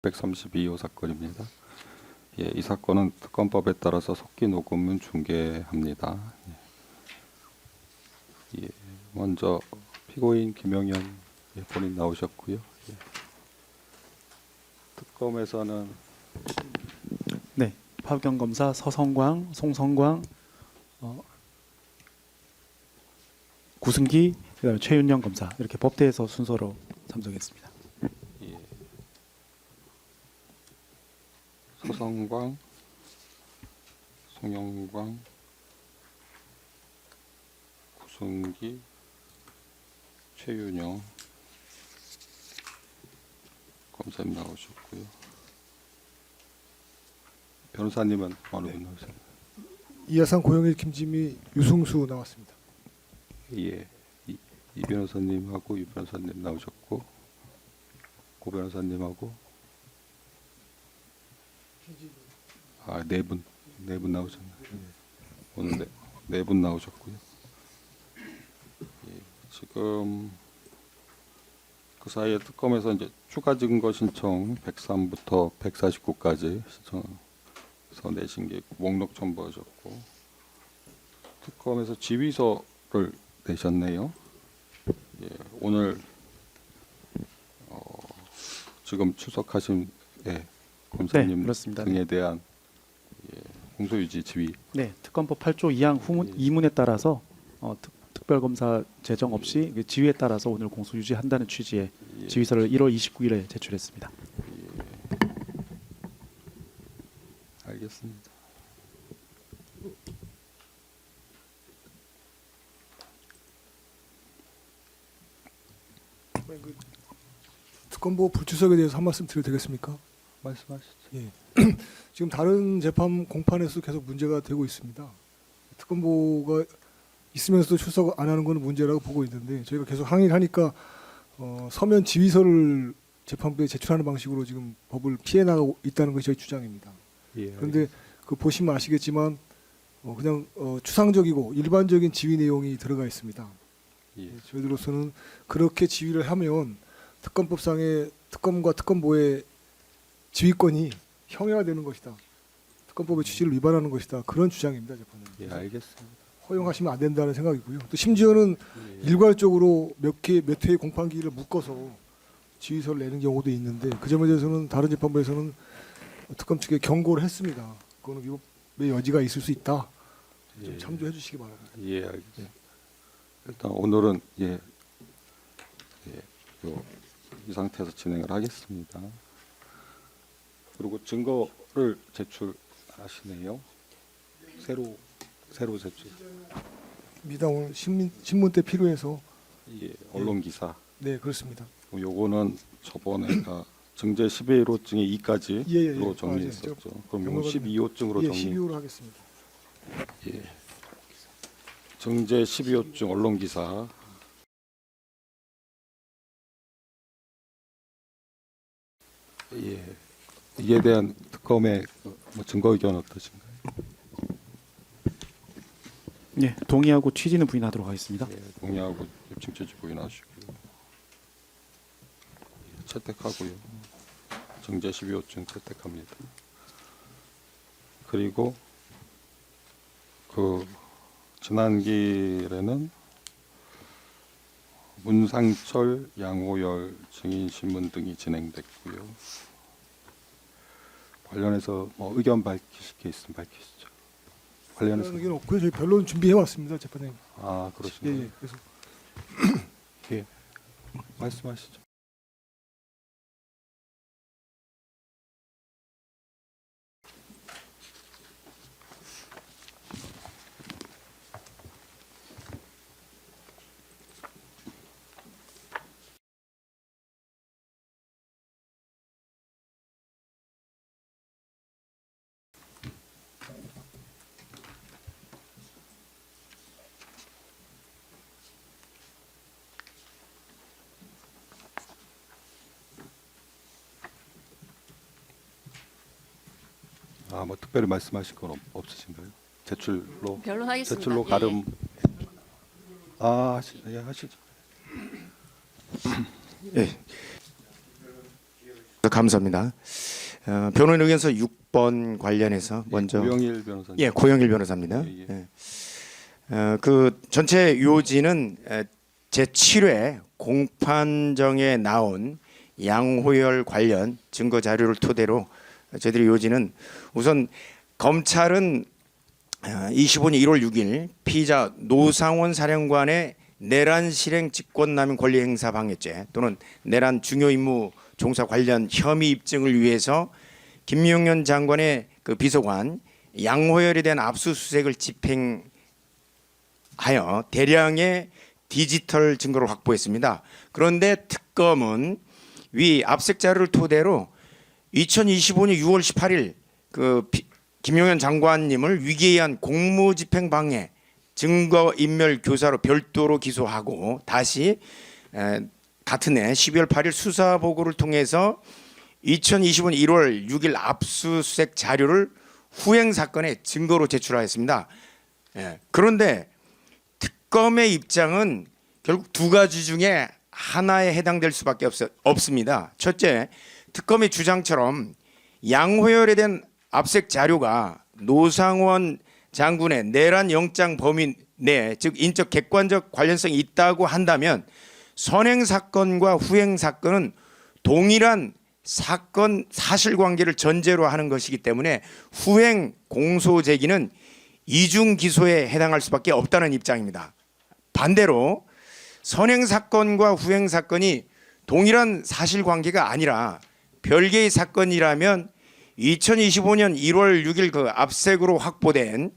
132호 사건입니다. 예, 이 사건은 특검법에 따라서 속기 녹음은 중개합니다. 예, 먼저 피고인 김영현 본인 나오셨고요. 예. 특검에서는 네, 파견 검사 서성광, 송성광, 구승기, 그다음에 최윤영 검사 이렇게 법대에서 순서로 참석했습니다. 예, 서성광, 송영광, 구승기, 최윤영 검사님 나오셨고요. 변호사님은 어느 분 나오셨나요? 이하상, 고영일, 김지미, 유승수 나왔습니다. 예, 이 변호사님하고 유 변호사님 나오셨고, 고 변호사님하고 네 분 나오셨나요? 오늘 네 분 나오셨고요. 예, 지금 그 사이에 특검에서 이제 추가 증거 신청 103부터 149까지 신청해서 내신 게 목록 첨부하셨고, 특검에서 지휘서를 내셨네요. 예, 오늘 지금 출석하신 검사님 네, 그렇습니다. 등에 대한 공소유지 지휘. 네, 특검법 8조 2항 후문, 2문에 따라서 특별검사 제정 없이 지휘에 따라서 오늘 공소 유지한다는 취지의 지휘서를 1월 29일에 제출했습니다. 알겠습니다. 특검보 불출석에 대해서 한 말씀 드려도 되겠습니까? 말씀하시죠. 예. 지금 다른 재판 공판에서 계속 문제가 되고 있습니다. 특검보가 있으면서도 출석 안 하는 건 문제라고 보고 있는데, 저희가 계속 항의를 하니까 서면 지휘서를 재판부에 제출하는 방식으로 지금 법을 피해 나가고 있다는 것이 저희 주장입니다. 예, 그런데 그 보시면 아시겠지만 그냥 추상적이고 일반적인 지휘 내용이 들어가 있습니다. 예, 저희들로서는 그렇게 지휘를 하면 특검법상의 특검과 특검보의 지휘권이 형해화되는 것이다. 특검법의 취지를 위반하는 것이다. 그런 주장입니다, 재판은. 예, 알겠습니다. 허용하시면 안 된다는 생각이고요. 또 심지어는 일괄적으로 몇 회의 공판기일을 묶어서 지휘서를 내는 경우도 있는데, 그 점에 대해서는 다른 재판부에서는 특검 측에 경고를 했습니다. 그거는 위법의 여지가 있을 수 있다. 좀 참조해 주시기 바랍니다. 예, 알겠습니다. 일단 오늘은 이 상태에서 진행을 하겠습니다. 그리고 증거를 제출하시네요. 새로 제출. 미당 오늘 신문 때 필요해서. 예, 언론 기사. 네, 그렇습니다. 요거는 저번에가 증제 11호증에 2까지로 예. 정리했었죠. 맞아요. 그럼 요건 12호증으로 예, 정리. 12호로 하겠습니다. 예. 증제 12호증 언론 기사. 예. 이에 대한 특검의 증거 의견 어떠신가요? 예, 동의하고 취지는 부인하도록 하겠습니다. 예, 동의하고 입증 취지 부인하시고요. 예, 채택하고요. 증제 12호증 채택합니다. 그리고 지난 길에는 문상철, 양호열 증인 신문 등이 진행됐고요. 관련해서 의견 밝히실 게 있으면 밝히시죠. 관련해서. 의견 없고요. 저희 변론 준비해 왔습니다, 재판장님. 아, 그러신가요? 예. 그래서 예. 말씀하시죠. 특별히 말씀하실 건 없으신가요? 제출로 변론하겠습니다. 제출로 가름. 하시죠. 예, 감사합니다. 변호인 의견서 6번 관련해서 먼저 고영일 변호사님. 예, 고영일 변호사입니다. 예, 예. 예. 그 전체 요지는 제7회 공판정에 나온 양호열 관련 증거 자료를 토대로 저희들의 요지는 우선 검찰은 25년 1월 6일 피의자 노상원 사령관의 내란 실행 직권남용 권리행사 방해죄 또는 내란 중요 임무 종사 관련 혐의 입증을 위해서 김용현 장관의 그 비서관 양호열에 대한 압수수색을 집행하여 대량의 디지털 증거를 확보했습니다. 그런데 특검은 위 압색 자료를 토대로 2025년 6월 18일 그 김용현 장관님을 위기에 의한 공무집행 방해 증거인멸 교사로 별도로 기소하고 다시 같은 해 12월 8일 수사 보고를 통해서 2025년 1월 6일 압수수색 자료를 후행 사건의 증거로 제출하였습니다. 그런데 특검의 입장은 결국 두 가지 중에 하나에 해당될 수밖에 없습니다. 첫째, 특검의 주장처럼 양호열에 대한 압색 자료가 노상원 장군의 내란 영장 범위 내, 즉 인적 객관적 관련성이 있다고 한다면 선행 사건과 후행 사건은 동일한 사건 사실관계를 전제로 하는 것이기 때문에 후행 공소 제기는 이중 기소에 해당할 수밖에 없다는 입장입니다. 반대로 선행 사건과 후행 사건이 동일한 사실관계가 아니라 별개의 사건이라면 2025년 1월 6일 그 압색으로 확보된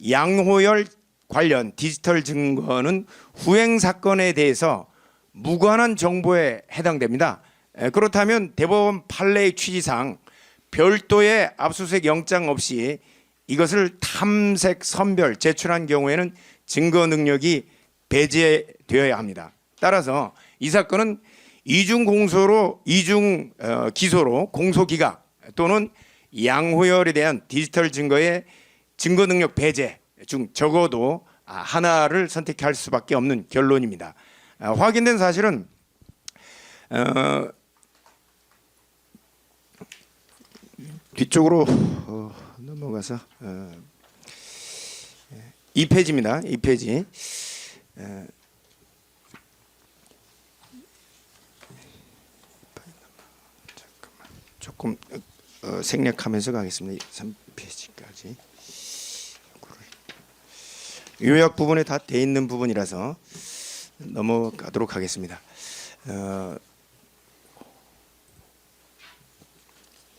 양호열 관련 디지털 증거는 후행 사건에 대해서 무관한 정보에 해당됩니다. 그렇다면 대법원 판례의 취지상 별도의 압수수색 영장 없이 이것을 탐색 선별 제출한 경우에는 증거 능력이 배제되어야 합니다. 따라서 이 사건은 이중 기소로 공소 기각 또는 양호열에 대한 디지털 증거의 증거 능력 배제 중 적어도 하나를 선택할 수밖에 없는 결론입니다. 확인된 사실은 뒤쪽으로 넘어가서 2페이지입니다. 2페이지. 잠깐만 조금 생략하면서 가겠습니다. 3페이지까지 요약 부분에 다 돼 있는 부분이라서 넘어가도록 하겠습니다.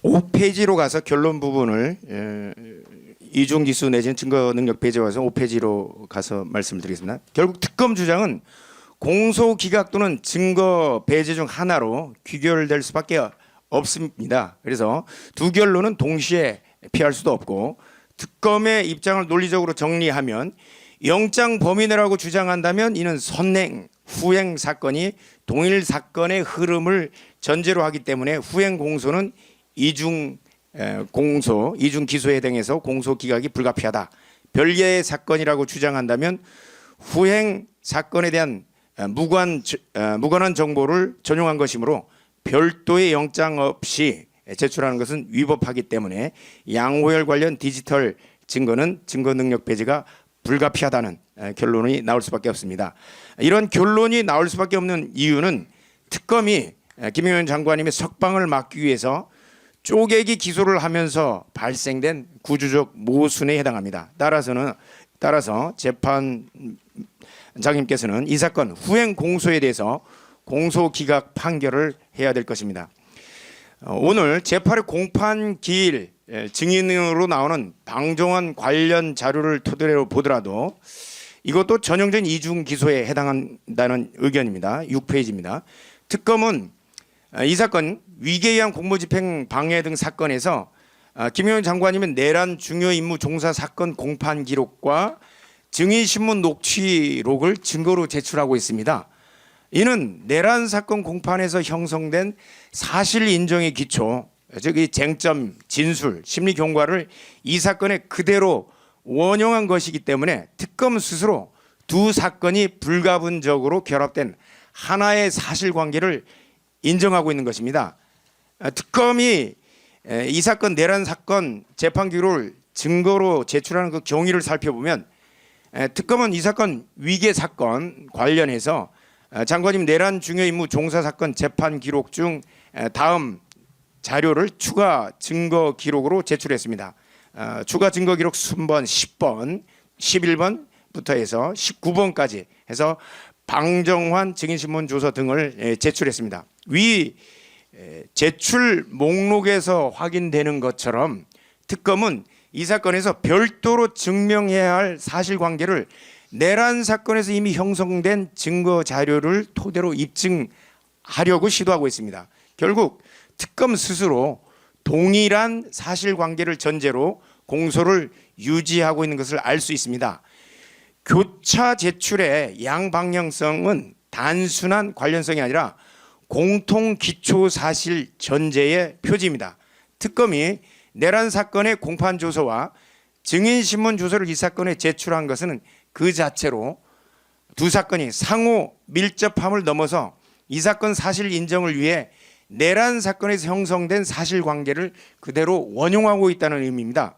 5페이지로 가서 결론 부분을 이중 기수 내지는 증거 능력 배제에 와서 5페이지로 가서 말씀을 드리겠습니다. 결국 특검 주장은 공소 기각 또는 증거 배제 중 하나로 귀결될 수밖에 없습니다. 그래서 두 결론은 동시에 피할 수도 없고 특검의 입장을 논리적으로 정리하면 영장 범위 내라고 주장한다면 이는 선행, 후행 사건이 동일 사건의 흐름을 전제로 하기 때문에 후행 공소는 이중 기소에 해당해서 공소 기각이 불가피하다. 별개의 사건이라고 주장한다면 후행 사건에 대한 무관한 정보를 전용한 것이므로 별도의 영장 없이 제출하는 것은 위법하기 때문에 양호열 관련 디지털 증거는 증거 능력 배제가 불가피하다는 결론이 나올 수밖에 없습니다. 이런 결론이 나올 수밖에 없는 이유는 특검이 김용현 장관님의 석방을 막기 위해서 쪼개기 기소를 하면서 발생된 구조적 모순에 해당합니다. 따라서 재판장님께서는 이 사건 후행 공소에 대해서 공소 기각 판결을 해야 될 것입니다. 오늘 제8회 공판 기일 증인으로 나오는 방종원 관련 자료를 토대로 보더라도 이것도 전형적인 이중 기소에 해당한다는 의견입니다. 6페이지입니다. 특검은 이 사건 위계에 의한 공무집행 방해 등 사건에서 김용현 장관님은 내란 중요 임무 종사 사건 공판 기록과 증인신문 녹취록을 증거로 제출하고 있습니다. 이는 내란 사건 공판에서 형성된 사실 인정의 기초, 즉 이 쟁점, 진술, 심리 경과를 이 사건에 그대로 원용한 것이기 때문에 특검 스스로 두 사건이 불가분적으로 결합된 하나의 사실관계를 인정하고 있는 것입니다. 특검이 이 사건 내란 사건 재판 기록을 증거로 제출하는 그 경위를 살펴보면 특검은 이 사건 위계 사건 관련해서 장관님 내란 중요 임무 종사 사건 재판 기록 중 다음 자료를 추가 증거 기록으로 제출했습니다. 추가 증거 기록 순번 10번, 11번부터 해서 19번까지 해서 방정환 증인신문 조서 등을 제출했습니다. 위 제출 목록에서 확인되는 것처럼 특검은 이 사건에서 별도로 증명해야 할 사실관계를 내란 사건에서 이미 형성된 증거 자료를 토대로 입증하려고 시도하고 있습니다. 결국 특검 스스로 동일한 사실관계를 전제로 공소를 유지하고 있는 것을 알 수 있습니다. 교차 제출의 양방향성은 단순한 관련성이 아니라 공통 기초 사실 전제의 표지입니다. 특검이 내란 사건의 공판 조서와 증인 신문 조서를 이 사건에 제출한 것은 그 자체로 두 사건이 상호 밀접함을 넘어서 이 사건 사실 인정을 위해 내란 사건에서 형성된 사실관계를 그대로 원용하고 있다는 의미입니다.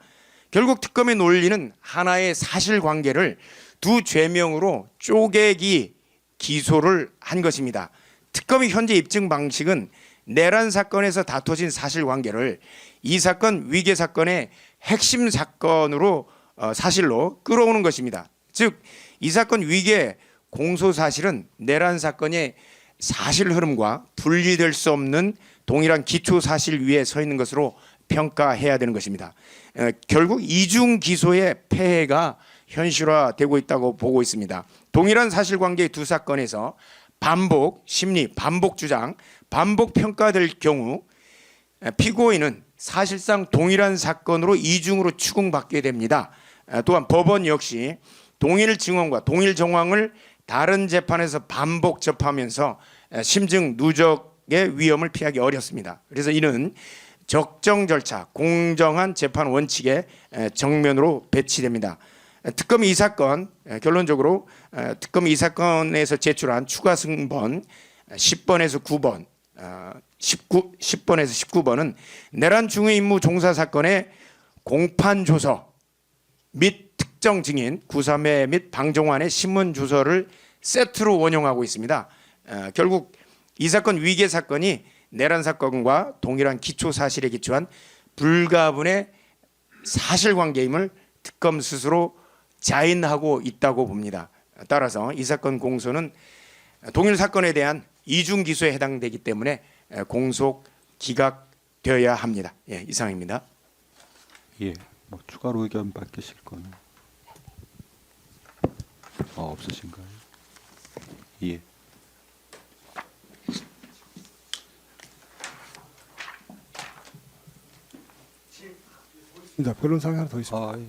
결국 특검의 논리는 하나의 사실관계를 두 죄명으로 쪼개기 기소를 한 것입니다. 특검의 현재 입증 방식은 내란 사건에서 다퉈진 사실관계를 이 사건 위계 사건의 핵심 사건으로 사실로 끌어오는 것입니다. 즉 이 사건 위계 공소 사실은 내란 사건의 사실 흐름과 분리될 수 없는 동일한 기초 사실 위에 서 있는 것으로 평가해야 되는 것입니다. 결국 이중 기소의 폐해가 현실화되고 있다고 보고 있습니다. 동일한 사실관계의 두 사건에서 반복 심리, 반복 주장, 반복 평가될 경우 피고인은 사실상 동일한 사건으로 이중으로 추궁받게 됩니다. 또한 법원 역시 동일 증언과 동일 정황을 다른 재판에서 반복 접하면서 심증 누적의 위험을 피하기 어렵습니다. 그래서 이는 적정 절차, 공정한 재판 원칙의 정면으로 배치됩니다. 특검이 이 사건 결론적으로 특검이 이 사건에서 제출한 추가 승번 10번에서 9번, 10번에서 19번은 내란 중의 임무 종사 사건의 공판 조서 및 특정 증인 구삼회 및 방종환의 신문 조서를 세트로 원용하고 있습니다. 결국 이 사건 위계 사건이 내란 사건과 동일한 기초 사실에 기초한 불가분의 사실관계임을 특검 스스로 자인하고 있다고 봅니다. 따라서 이 사건 공소는 동일 사건에 대한 이중 기소에 해당되기 때문에 공소 기각되어야 합니다. 예, 이상입니다. 예, 뭐 추가로 의견 밝히실 거는 없으신가요? 예. 변론사항이 하나 더 있습니다. 예.